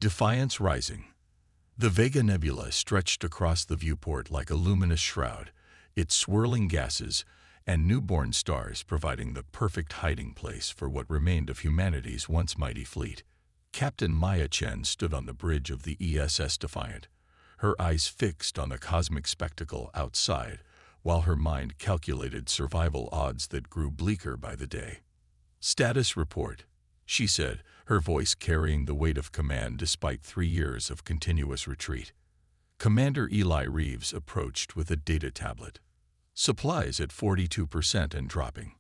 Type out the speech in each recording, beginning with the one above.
Defiance rising. The Vega Nebula stretched across the viewport like a luminous shroud, its swirling gases and newborn stars providing the perfect hiding place for what remained of humanity's once mighty fleet. Captain Maya Chen stood on the bridge of the ESS Defiant, her eyes fixed on the cosmic spectacle outside, while her mind calculated survival odds that grew bleaker by the day. "Status report," she said, her voice carrying the weight of command despite 3 years of continuous retreat. Commander Eli Reeves approached with a data tablet. "Supplies at 42% and dropping.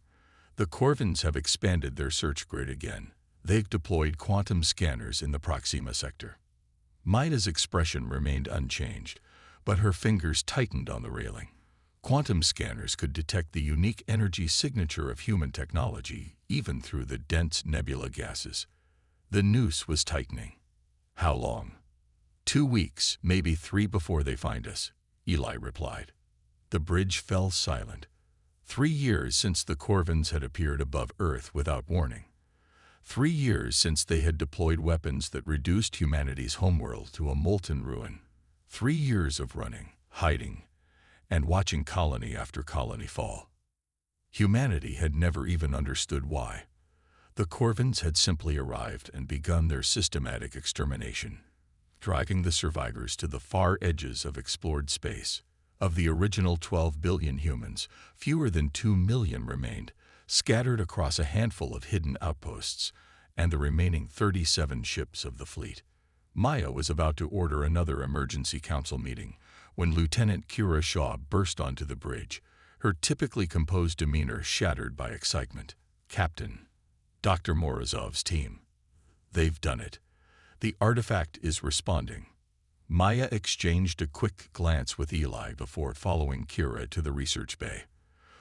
The Corvins have expanded their search grid again. They've deployed quantum scanners in the Proxima sector." Maya's expression remained unchanged, but her fingers tightened on the railing. Quantum scanners could detect the unique energy signature of human technology, even through the dense nebula gases. The noose was tightening. "How long?" 2 weeks, maybe 3 before they find us," Eli replied. The bridge fell silent. 3 years since the Corvins had appeared above Earth without warning. 3 years since they had deployed weapons that reduced humanity's homeworld to a molten ruin. 3 years of running, hiding, and watching colony after colony fall. Humanity had never even understood why. The Corvins had simply arrived and begun their systematic extermination, driving the survivors to the far edges of explored space. Of the original 12 billion humans, fewer than 2 million remained, scattered across a handful of hidden outposts, and the remaining 37 ships of the fleet. Maya was about to order another emergency council meeting when Lieutenant Kira Shaw burst onto the bridge, her typically composed demeanor shattered by excitement. "Captain, Dr. Morozov's team. They've done it. The artifact is responding." Maya exchanged a quick glance with Eli before following Kira to the research bay.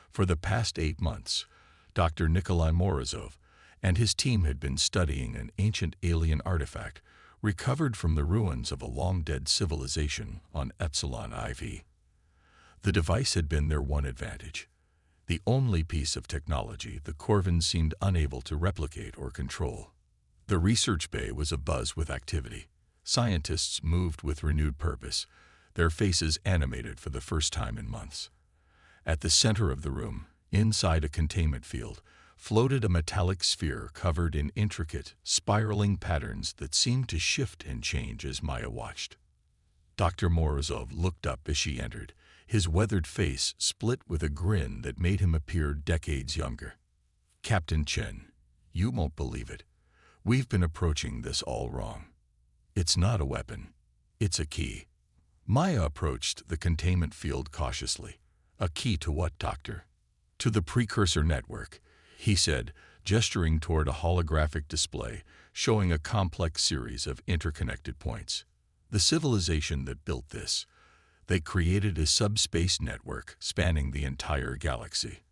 For the past 8 months, Dr. Nikolai Morozov and his team had been studying an ancient alien artifact recovered from the ruins of a long-dead civilization on Epsilon IV. The device had been their one advantage, the only piece of technology the Corvins seemed unable to replicate or control. The research bay was abuzz with activity. Scientists moved with renewed purpose, their faces animated for the first time in months. At the center of the room, inside a containment field, floated a metallic sphere covered in intricate, spiraling patterns that seemed to shift and change as Maya watched. Dr. Morozov looked up as she entered, his weathered face split with a grin that made him appear decades younger. "Captain Chen, you won't believe it. We've been approaching this all wrong. It's not a weapon. It's a key." Maya approached the containment field cautiously. "A key to what, Doctor?" "To the precursor network," he said, gesturing toward a holographic display showing a complex series of interconnected points. "The civilization that built this, they created a subspace network spanning the entire galaxy.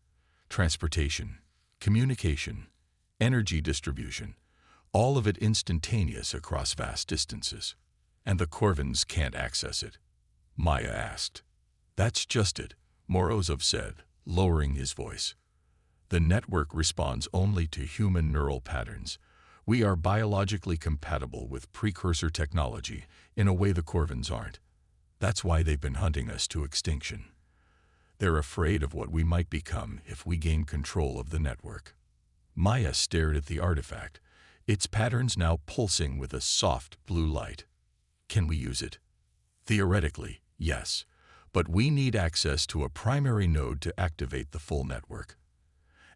Transportation, communication, energy distribution, all of it instantaneous across vast distances. And the Corvins can't access it?" Maya asked. "That's just it," Morozov said, lowering his voice. "The network responds only to human neural patterns. We are biologically compatible with precursor technology in a way the Corvins aren't. That's why they've been hunting us to extinction. They're afraid of what we might become if we gain control of the network." Maya stared at the artifact, its patterns now pulsing with a soft blue light. "Can we use it?" "Theoretically, yes, but we need access to a primary node to activate the full network.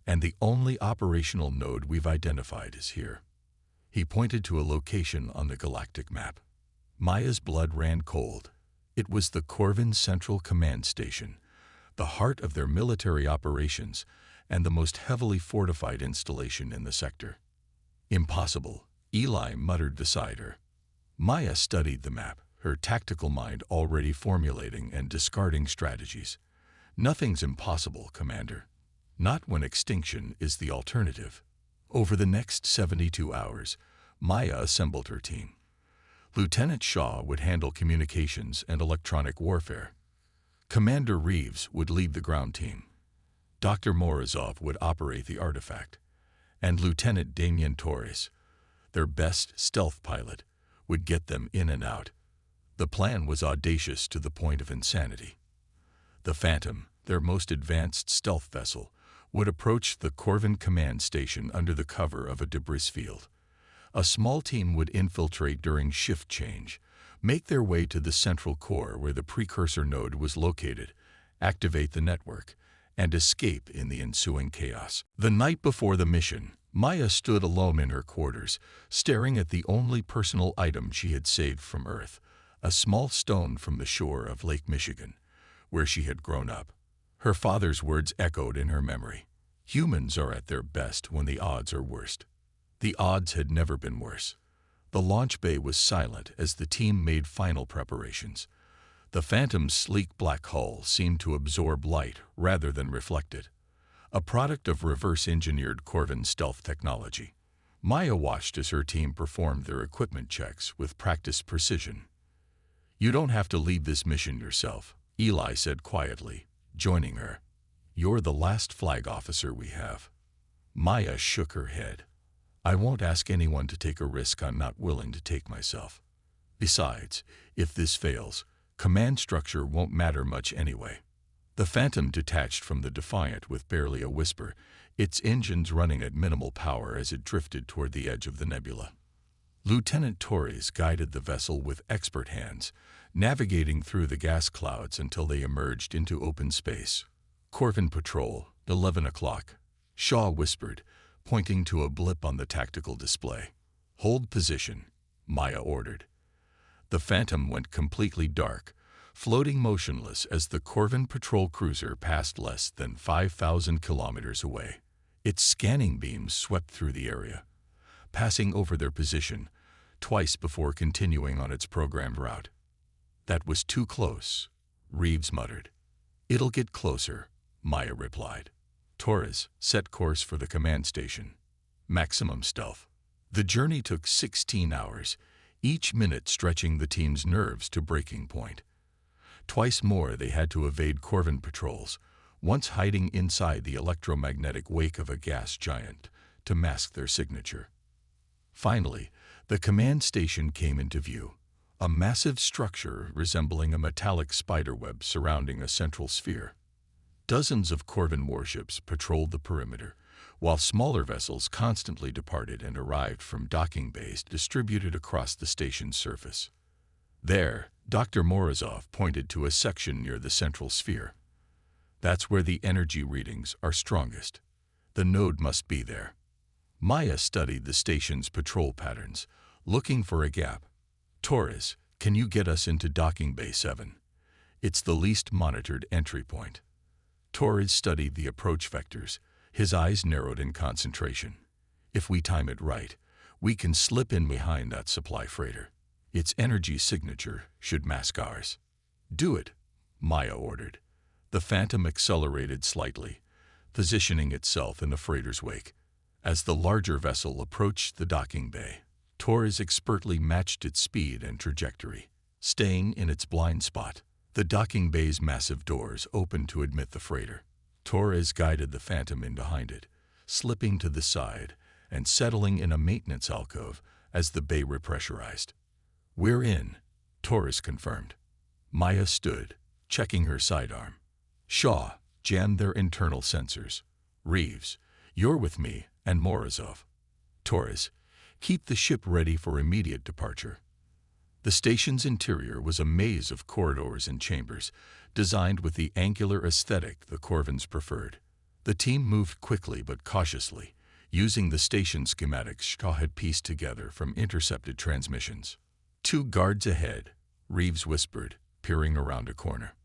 And the only operational node we've identified is here." He pointed to a location on the galactic map. Maya's blood ran cold. It was the Corvin Central Command Station, the heart of their military operations and the most heavily fortified installation in the sector. "Impossible," Eli muttered beside her. Maya studied the map, her tactical mind already formulating and discarding strategies. "Nothing's impossible, Commander. Not when extinction is the alternative." Over the next 72 hours, Maya assembled her team. Lieutenant Shaw would handle communications and electronic warfare. Commander Reeves would lead the ground team. Dr. Morozov would operate the artifact. And Lieutenant Damian Torres, their best stealth pilot, would get them in and out. The plan was audacious to the point of insanity. The Phantom, their most advanced stealth vessel, would approach the Corvin command station under the cover of a debris field. A small team would infiltrate during shift change, make their way to the central core where the precursor node was located, activate the network, and escape in the ensuing chaos. The night before the mission, Maya stood alone in her quarters, staring at the only personal item she had saved from Earth, a small stone from the shore of Lake Michigan, where she had grown up. Her father's words echoed in her memory. Humans are at their best when the odds are worst. The odds had never been worse. The launch bay was silent as the team made final preparations. The Phantom's sleek black hull seemed to absorb light rather than reflect it, a product of reverse-engineered Corvin stealth technology. Maya watched as her team performed their equipment checks with practiced precision. "You don't have to lead this mission yourself," Eli said quietly, joining her. "You're the last flag officer we have." Maya shook her head. "I won't ask anyone to take a risk I'm not willing to take myself. Besides, if this fails, command structure won't matter much anyway." The Phantom detached from the Defiant with barely a whisper, its engines running at minimal power as it drifted toward the edge of the nebula. Lieutenant Torres guided the vessel with expert hands, navigating through the gas clouds until they emerged into open space. "Corvin Patrol, 11 o'clock," Shaw whispered, pointing to a blip on the tactical display. "Hold position," Maya ordered. The Phantom went completely dark, floating motionless as the Corvin patrol cruiser passed less than 5,000 kilometers away. Its scanning beams swept through the area, passing over their position twice before continuing on its programmed route. "That was too close," Reeves muttered. "It'll get closer," Maya replied. Torres set course for the command station. Maximum stealth. The journey took 16 hours, each minute stretching the team's nerves to breaking point. Twice more they had to evade Corvin patrols, once hiding inside the electromagnetic wake of a gas giant to mask their signature. Finally, the command station came into view, a massive structure resembling a metallic spiderweb surrounding a central sphere. Dozens of Corvin warships patrolled the perimeter, while smaller vessels constantly departed and arrived from docking bays distributed across the station's surface. There, Dr. Morozov pointed to a section near the central sphere. "That's where the energy readings are strongest. The node must be there." Maya studied the station's patrol patterns, looking for a gap. "Torres, can you get us into docking bay 7? It's the least monitored entry point." Torres studied the approach vectors, his eyes narrowed in concentration. "If we time it right, we can slip in behind that supply freighter. Its energy signature should mask ours." "Do it," Maya ordered. The Phantom accelerated slightly, positioning itself in the freighter's wake. As the larger vessel approached the docking bay, Torres expertly matched its speed and trajectory, staying in its blind spot. The docking bay's massive doors opened to admit the freighter. Torres guided the Phantom in behind it, slipping to the side and settling in a maintenance alcove as the bay repressurized. "We're in," Torres confirmed. Maya stood, checking her sidearm. Shaw jammed their internal sensors. "Reeves, you're with me and Morozov. Torres, keep the ship ready for immediate departure." The station's interior was a maze of corridors and chambers, designed with the angular aesthetic the Corvins preferred. The team moved quickly but cautiously, using the station schematics Shaw had pieced together from intercepted transmissions. "2 guards ahead," Reeves whispered, peering around a corner.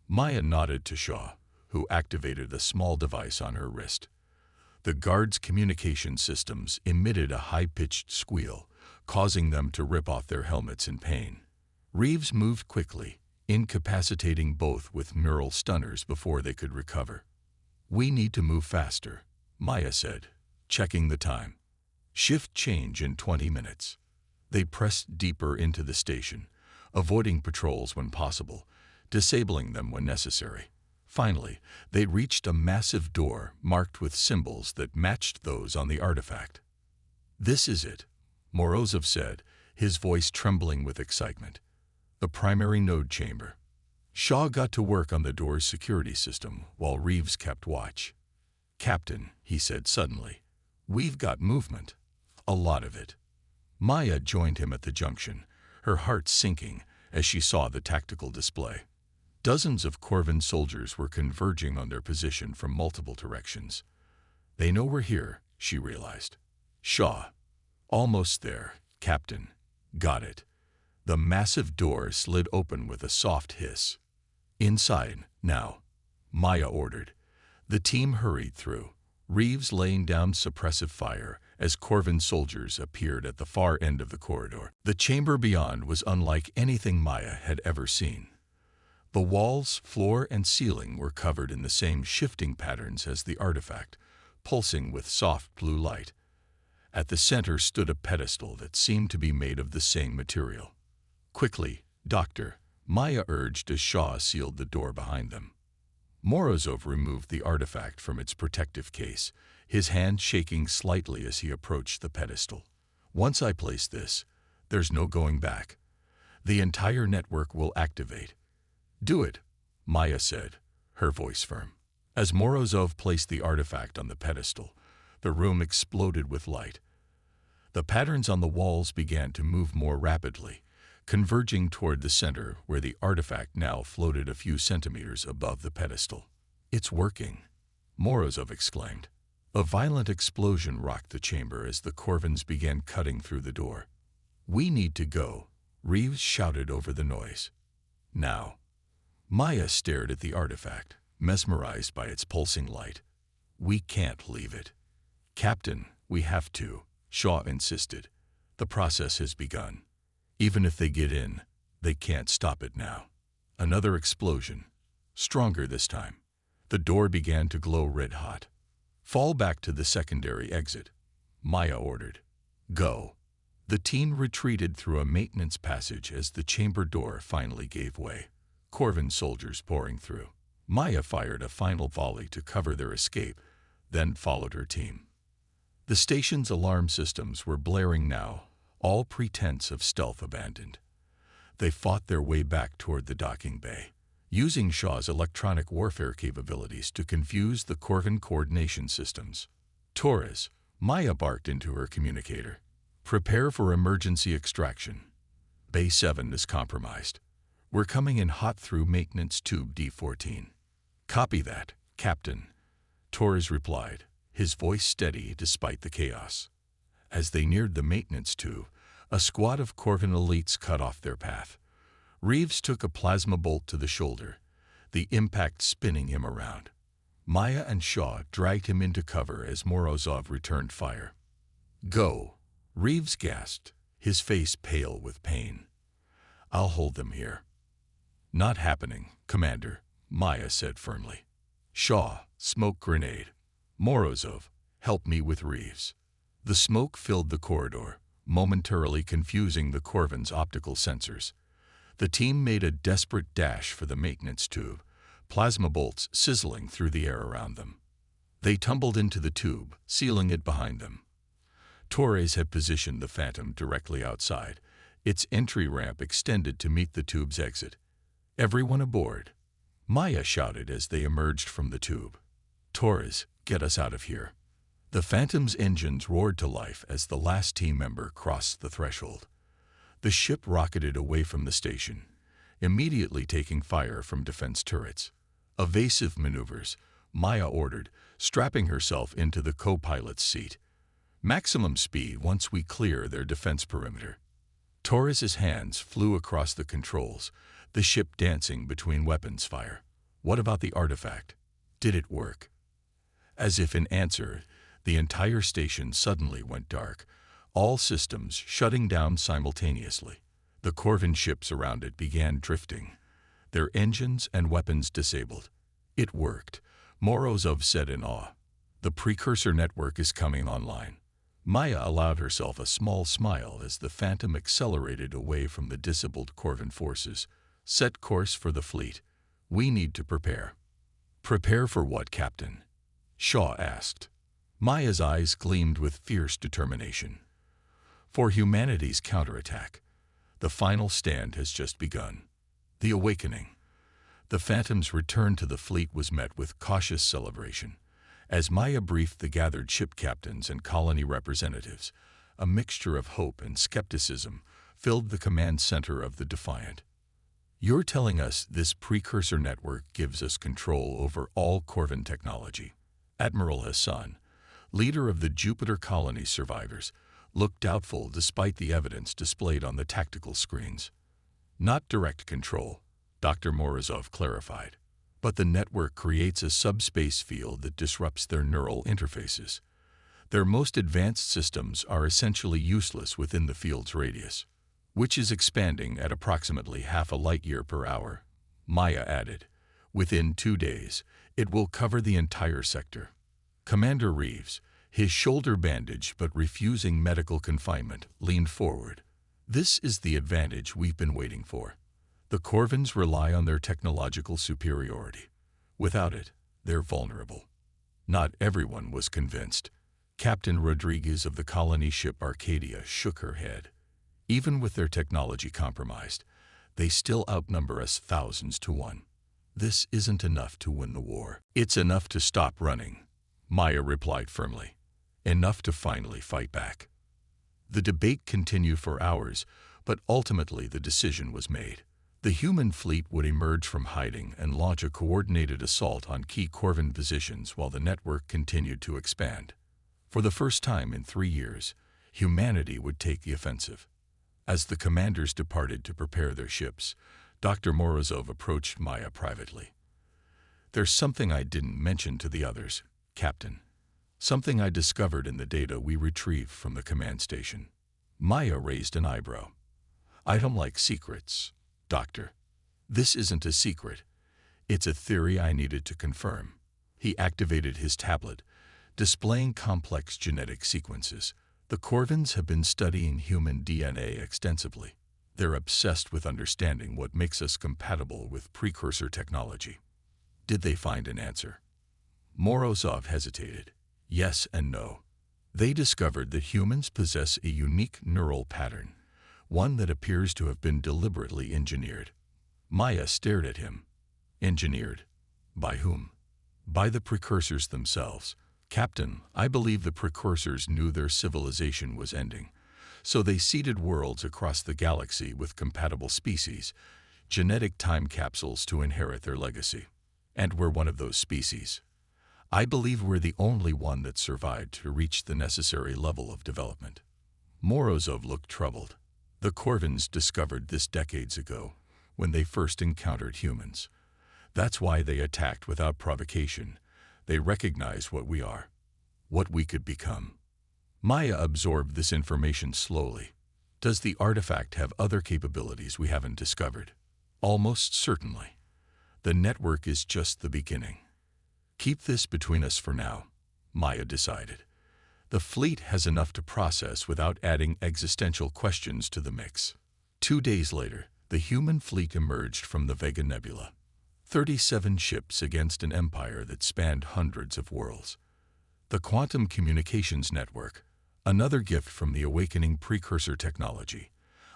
Maya nodded to Shaw, who activated a small device on her wrist. The guards' communication systems emitted a high-pitched squeal, causing them to rip off their helmets in pain. Reeves moved quickly, incapacitating both with neural stunners before they could recover. "We need to move faster," Maya said, checking the time. "Shift change in 20 minutes." They pressed deeper into the station, avoiding patrols when possible, disabling them when necessary. Finally, they reached a massive door marked with symbols that matched those on the artifact. "This is it," Morozov said, his voice trembling with excitement. The primary node chamber. Shaw got to work on the door's security system while Reeves kept watch. "Captain," he said suddenly, "we've got movement. A lot of it." Maya joined him at the junction, her heart sinking as she saw the tactical display. Dozens of Corvin soldiers were converging on their position from multiple directions. "They know we're here," she realized. "Shaw." "Almost there, Captain." "Got it." The massive door slid open with a soft hiss. "Inside, now," Maya ordered. The team hurried through, Reeves laying down suppressive fire as Corvin soldiers appeared at the far end of the corridor. The chamber beyond was unlike anything Maya had ever seen. The walls, floor, and ceiling were covered in the same shifting patterns as the artifact, pulsing with soft blue light. At the center stood a pedestal that seemed to be made of the same material. "Quickly, Doctor," Maya urged as Shaw sealed the door behind them. Morozov removed the artifact from its protective case, his hand shaking slightly as he approached the pedestal. "Once I place this, there's no going back. The entire network will activate." "Do it," Maya said, her voice firm. As Morozov placed the artifact on the pedestal, the room exploded with light. The patterns on the walls began to move more rapidly, converging toward the center where the artifact now floated a few centimeters above the pedestal. "It's working," Morozov exclaimed. A violent explosion rocked the chamber as the Corvins began cutting through the door. "We need to go," Reeves shouted over the noise. "Now." Maya stared at the artifact, mesmerized by its pulsing light. "We can't leave it." "Captain, we have to," Shaw insisted. "The process has begun. Even if they get in, they can't stop it now." Another explosion, stronger this time. The door began to glow red-hot. "Fall back to the secondary exit," Maya ordered. "Go." The team retreated through a maintenance passage as the chamber door finally gave way. Corvin soldiers pouring through. Maya fired a final volley to cover their escape, then followed her team. The station's alarm systems were blaring now, all pretense of stealth abandoned. They fought their way back toward the docking bay, using Shaw's electronic warfare capabilities to confuse the Corvin coordination systems. "Torres," Maya barked into her communicator. "Prepare for emergency extraction. Bay 7 is compromised. We're coming in hot through maintenance tube D14. "Copy that, Captain," Torres replied, his voice steady despite the chaos. As they neared the maintenance tube, a squad of Corvin elites cut off their path. Reeves took a plasma bolt to the shoulder, the impact spinning him around. Maya and Shaw dragged him into cover as Morozov returned fire. "Go," Reeves gasped, his face pale with pain. "I'll hold them here." "Not happening, Commander," Maya said firmly. "Shaw, smoke grenade. Morozov, help me with Reeves." The smoke filled the corridor, momentarily confusing the Corvin's optical sensors. The team made a desperate dash for the maintenance tube, plasma bolts sizzling through the air around them. They tumbled into the tube, sealing it behind them. Torres had positioned the Phantom directly outside, its entry ramp extended to meet the tube's exit. "Everyone aboard," Maya shouted as they emerged from the tube. "Torres, get us out of here." The Phantom's engines roared to life as the last team member crossed the threshold. The ship rocketed away from the station, immediately taking fire from defense turrets. "Evasive maneuvers," Maya ordered, strapping herself into the co-pilot's seat. "Maximum speed once we clear their defense perimeter." Torres's hands flew across the controls, the ship dancing between weapons fire. "What about the artifact? Did it work?" As if in answer, the entire station suddenly went dark, all systems shutting down simultaneously. The Corvin ships around it began drifting, their engines and weapons disabled. "It worked," Morozov said in awe. "The precursor network is coming online." Maya allowed herself a small smile as the Phantom accelerated away from the disabled Corvin forces. "Set course for the fleet. We need to prepare." "Prepare for what, Captain?" Shaw asked. Maya's eyes gleamed with fierce determination. For humanity's counterattack, the final stand has just begun. The awakening. The Phantom's return to the fleet was met with cautious celebration. As Maya briefed the gathered ship captains and colony representatives, a mixture of hope and skepticism filled the command center of the Defiant. "You're telling us this precursor network gives us control over all Corvin technology?" Admiral Hassan, leader of the Jupiter colony survivors, looked doubtful despite the evidence displayed on the tactical screens. "Not direct control," Dr. Morozov clarified, "but the network creates a subspace field that disrupts their neural interfaces. Their most advanced systems are essentially useless within the field's radius, which is expanding at approximately half a light-year per hour." Maya added, "Within 2 days, it will cover the entire sector." Commander Reeves, his shoulder bandaged but refusing medical confinement, leaned forward. "This is the advantage we've been waiting for. The Corvins rely on their technological superiority. Without it, they're vulnerable." Not everyone was convinced. Captain Rodriguez of the colony ship Arcadia shook her head. "Even with their technology compromised, they still outnumber us thousands to one. This isn't enough to win the war." "It's enough to stop running," Maya replied firmly. "Enough to finally fight back." The debate continued for hours, but ultimately the decision was made. The human fleet would emerge from hiding and launch a coordinated assault on key Corvin positions while the network continued to expand. For the first time in 3 years, humanity would take the offensive. As the commanders departed to prepare their ships, Dr. Morozov approached Maya privately. "There's something I didn't mention to the others, Captain. Something I discovered in the data we retrieved from the command station." Maya raised an eyebrow. "Item like secrets, Doctor. This isn't a secret. It's a theory I needed to confirm." He activated his tablet, displaying complex genetic sequences. "The Corvins have been studying human DNA extensively. They're obsessed with understanding what makes us compatible with precursor technology." "Did they find an answer?" Morozov hesitated. "Yes and no. They discovered that humans possess a unique neural pattern, one that appears to have been deliberately engineered." Maya stared at him. "Engineered? By whom?" "By the precursors themselves. Captain, I believe the precursors knew their civilization was ending, so they seeded worlds across the galaxy with compatible species, genetic time capsules to inherit their legacy. And we're one of those species. I believe we're the only one that survived to reach the necessary level of development." Morozov looked troubled. "The Corvins discovered this decades ago, when they first encountered humans. That's why they attacked without provocation. They recognize what we are, what we could become." Maya absorbed this information slowly. "Does the artifact have other capabilities we haven't discovered?" "Almost certainly. The network is just the beginning." "Keep this between us for now," Maya decided. "The fleet has enough to process without adding existential questions to the mix." 2 days later, the human fleet emerged from the Vega Nebula. 37 ships against an empire that spanned hundreds of worlds. The quantum communications network, another gift from the awakening precursor technology,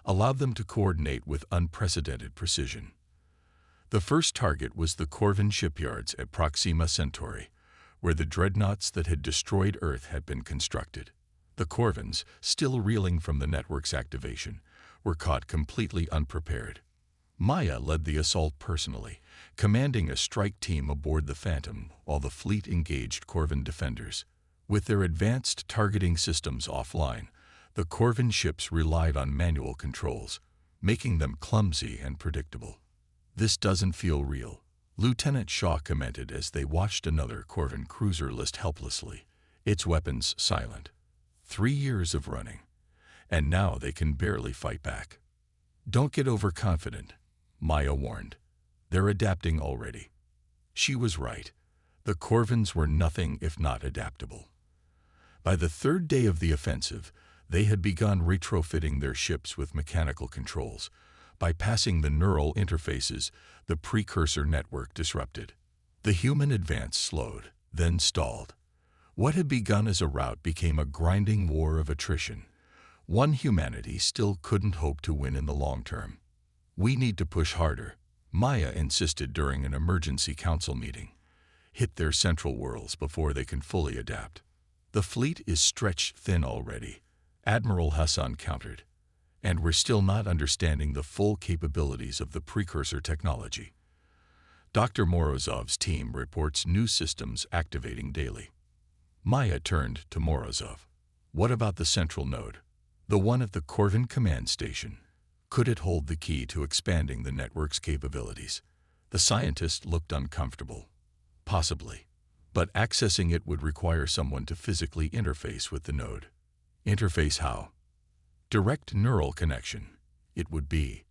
allowed them to coordinate with unprecedented precision. The first target was the Corvin shipyards at Proxima Centauri, where the dreadnoughts that had destroyed Earth had been constructed. The Corvins, still reeling from the network's activation, were caught completely unprepared. Maya led the assault personally, commanding a strike team aboard the Phantom while the fleet engaged Corvin defenders. With their advanced targeting systems offline, the Corvin ships relied on manual controls, making them clumsy and predictable. "This doesn't feel real," Lieutenant Shaw commented as they watched another Corvin cruiser list helplessly, its weapons silent. 3 years of running, and now they can barely fight back. "Don't get overconfident," Maya warned. "They're adapting already." She was right. The Corvins were nothing if not adaptable. By the 3rd day of the offensive, they had begun retrofitting their ships with mechanical controls, bypassing the neural interfaces the precursor network disrupted. The human advance slowed, then stalled. What had begun as a rout became a grinding war of attrition. One humanity still couldn't hope to win in the long term. "We need to push harder," Maya insisted during an emergency council meeting. "Hit their central worlds before they can fully adapt." "The fleet is stretched thin already," Admiral Hassan countered, "and we're still not understanding the full capabilities of the precursor technology." Dr. Morozov's team reports new systems activating daily. Maya turned to Morozov. "What about the central node? The one at the Corvin command station? Could it hold the key to expanding the network's capabilities?" The scientist looked uncomfortable. "Possibly. But accessing it would require someone to physically interface with the node." "Interface how?" "Direct neural connection. It would be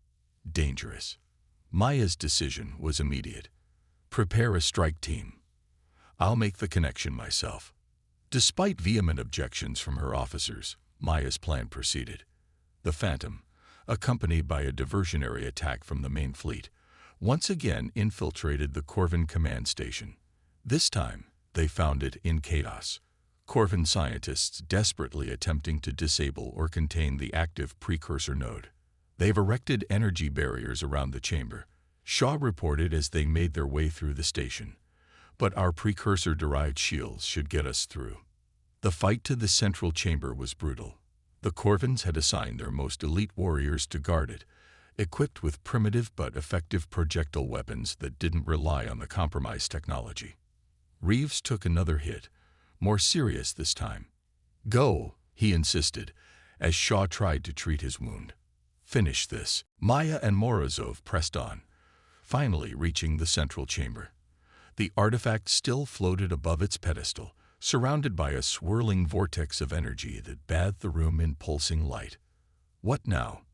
dangerous." Maya's decision was immediate. "Prepare a strike team. I'll make the connection myself." Despite vehement objections from her officers, Maya's plan proceeded. The Phantom, accompanied by a diversionary attack from the main fleet, once again infiltrated the Corvin command station. This time, they found it in chaos. Corvin scientists desperately attempting to disable or contain the active precursor node. "They've erected energy barriers around the chamber," Shaw reported as they made their way through the station. "But our precursor-derived shields should get us through." The fight to the central chamber was brutal. The Corvins had assigned their most elite warriors to guard it, equipped with primitive but effective projectile weapons that didn't rely on the compromised technology. Reeves took another hit, more serious this time. "Go," he insisted, as Shaw tried to treat his wound. "Finish this." Maya and Morozov pressed on, finally reaching the central chamber. The artifact still floated above its pedestal, surrounded by a swirling vortex of energy that bathed the room in pulsing light. "What now?"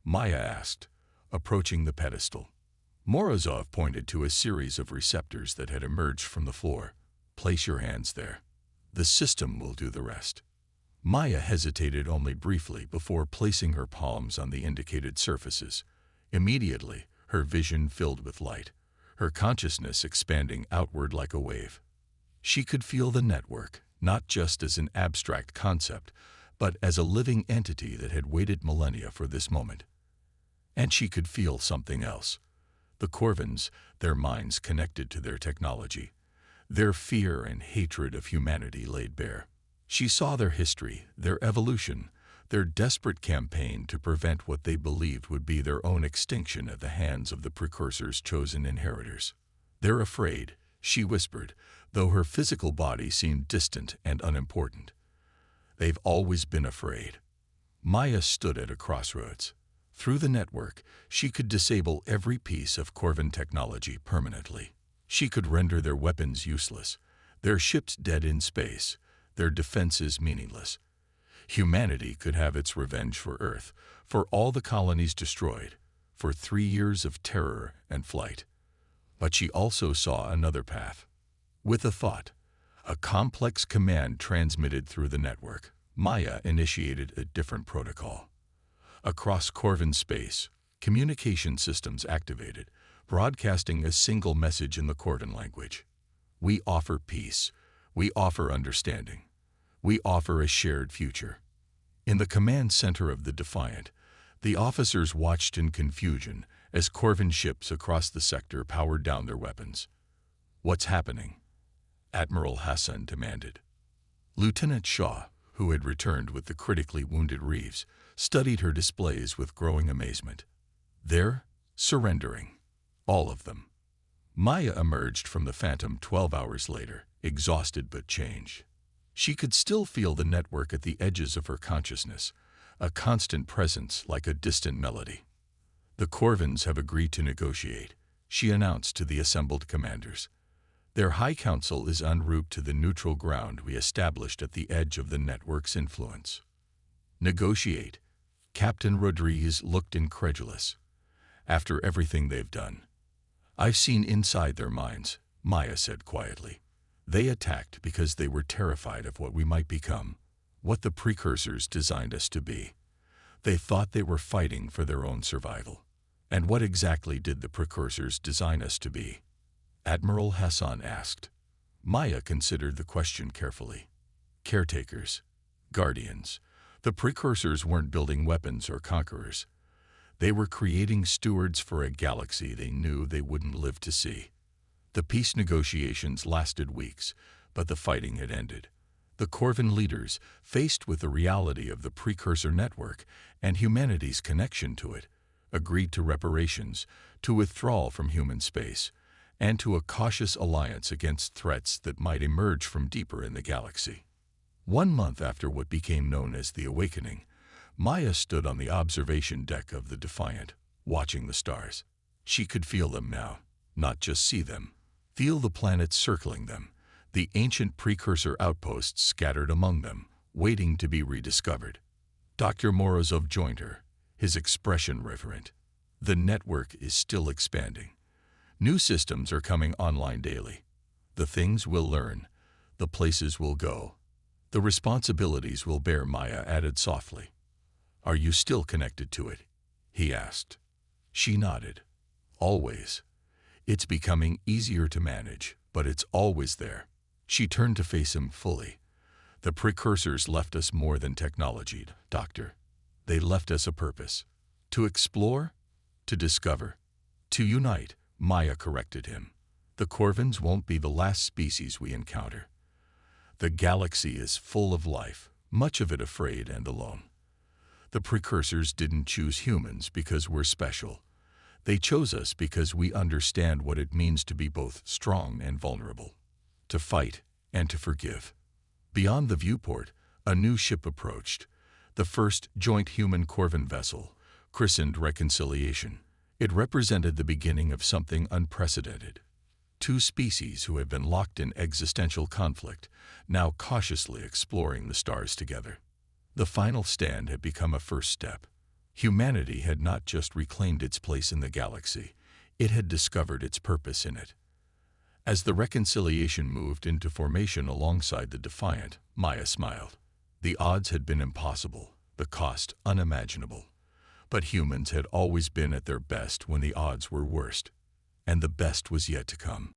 Maya asked, approaching the pedestal. Morozov pointed to a series of receptors that had emerged from the floor. "Place your hands there. The system will do the rest." Maya hesitated only briefly before placing her palms on the indicated surfaces. Immediately, her vision filled with light, her consciousness expanding outward like a wave. She could feel the network, not just as an abstract concept, but as a living entity that had waited millennia for this moment. And she could feel something else. The Corvins, their minds connected to their technology, their fear and hatred of humanity laid bare. She saw their history, their evolution, their desperate campaign to prevent what they believed would be their own extinction at the hands of the precursor's chosen inheritors. "They're afraid," she whispered, though her physical body seemed distant and unimportant. "They've always been afraid." Maya stood at a crossroads. Through the network, she could disable every piece of Corvin technology permanently. She could render their weapons useless, their ships dead in space, their defenses meaningless. Humanity could have its revenge for Earth, for all the colonies destroyed, for 3 years of terror and flight. But she also saw another path. With a thought, a complex command transmitted through the network, Maya initiated a different protocol. Across Corvin space, communication systems activated, broadcasting a single message in the Corvin language. "We offer peace. We offer understanding. We offer a shared future." In the command center of the Defiant, the officers watched in confusion as Corvin ships across the sector powered down their weapons. "What's happening?" Admiral Hassan demanded. Lieutenant Shaw, who had returned with the critically wounded Reeves, studied her displays with growing amazement. "They're surrendering. All of them." Maya emerged from the Phantom 12 hours later, exhausted but changed. She could still feel the network at the edges of her consciousness, a constant presence like a distant melody. "The Corvins have agreed to negotiate," she announced to the assembled commanders. "Their High Council is en route to the neutral ground we established at the edge of the network's influence." "Negotiate?" Captain Rodriguez looked incredulous. "After everything they've done." "I've seen inside their minds," Maya said quietly. "They attacked because they were terrified of what we might become, what the precursors designed us to be. They thought they were fighting for their own survival. And what exactly did the precursors design us to be?" Admiral Hassan asked. Maya considered the question carefully. "Caretakers, guardians, The precursors weren't building weapons or conquerors. They were creating stewards for a galaxy they knew they wouldn't live to see. The peace negotiations lasted weeks, but the fighting had ended. The Corvan leaders, faced with the reality of the precursor network and humanity's connection to it, agreed to reparations, to withdrawal from human space, and to a cautious alliance against threats that might emerge from deeper in the galaxy. 1 month after what became known as the Awakening, Maya stood on the observation deck of the Defiant, watching the stars. She could feel them now, not just see them. Feel the planets circling them, the ancient precursor outposts scattered among them, waiting to be rediscovered. Dr. Morozov joined her, his expression reverent. The network is still expanding. New systems are coming online daily. The things we'll learn, the places we'll go, the responsibilities we'll bear, Maya added softly. Are you still connected to it? He asked. She nodded. Always. It's becoming easier to manage, but it's always there. She turned to face him fully. The precursors left us more than technology, Doctor. They left us a purpose. To explore, to discover, to unite, Maya corrected him. The Corvans won't be the last species we encounter. The galaxy is full of life, much of it afraid and alone. The precursors didn't choose humans because we're special. They chose us because we understand what it means to be both strong and vulnerable, to fight and to forgive. Beyond the viewport, a new ship approached, the first joint human-Corvan vessel, christened Reconciliation. It represented the beginning of something unprecedented. 2 species who had been locked in existential conflict, now cautiously exploring the stars together. The final stand had become a first step. Humanity had not just reclaimed its place in the galaxy, it had discovered its purpose in it. As the Reconciliation moved into formation alongside the Defiant, Maya smiled. The odds had been impossible, the cost unimaginable. But humans had always been at their best when the odds were worst. And the best was yet to come.